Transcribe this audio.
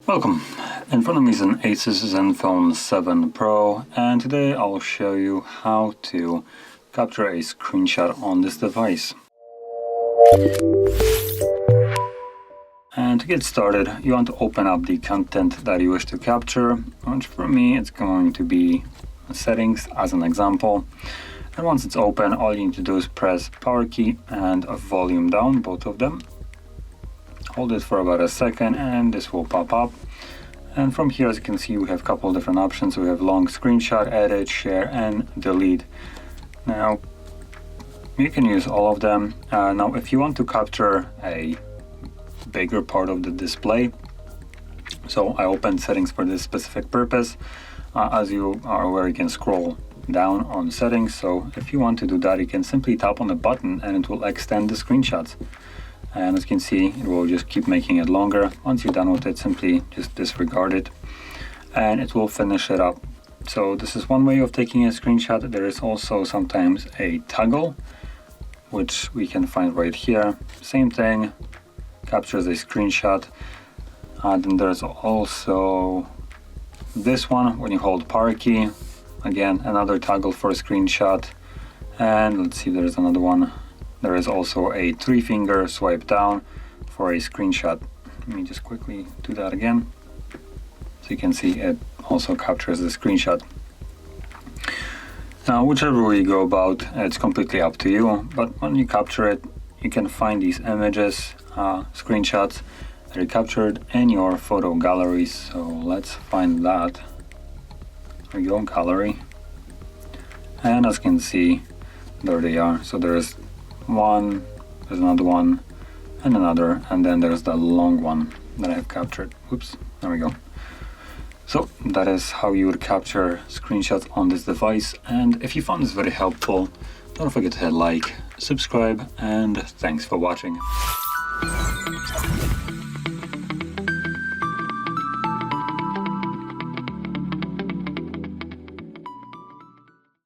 Welcome. In front of me is an ASUS Zenfone 7 Pro, and today I'll show you how to capture a screenshot on this device. And to get started, you want to open up the content that you wish to capture, which for me it's going to be settings as an example. And once it's open, all you need to do is press power key and volume down, both of them. Hold it for about a second and this will pop up. And from here, as you can see, we have a couple of different options. We have long screenshot, edit, share, and delete. Now, you can use all of them. Now, if you want to capture a bigger part of the display, so I opened settings for this specific purpose. As you are aware, you can scroll down on settings. So if you want to do that, you can simply tap on the button and it will extend the screenshots. And as you can see, it will just keep making it longer. Once you're done with it, simply just disregard it and it will finish it up. So this is one way of taking a screenshot. There is also sometimes a toggle, which we can find right here. Same thing, captures a screenshot. Then there's also this one, when you hold power key, again, another toggle for a screenshot. And let's see if there's another one. There is also a 3-finger swipe down for a screenshot. Let me just quickly do that again. So you can see it also captures the screenshot. Now, whichever way you go about, it's completely up to you. But when you capture it, you can find these images, screenshots that are captured in your photo gallery. So let's find that. There we go, gallery. And as you can see, there they are. So there's one, there's another one, and another, and then there's the long one that I have captured. Oops, there we go. So that is how you would capture screenshots on this device. And if you found this very helpful, don't forget to hit like, subscribe, and thanks for watching.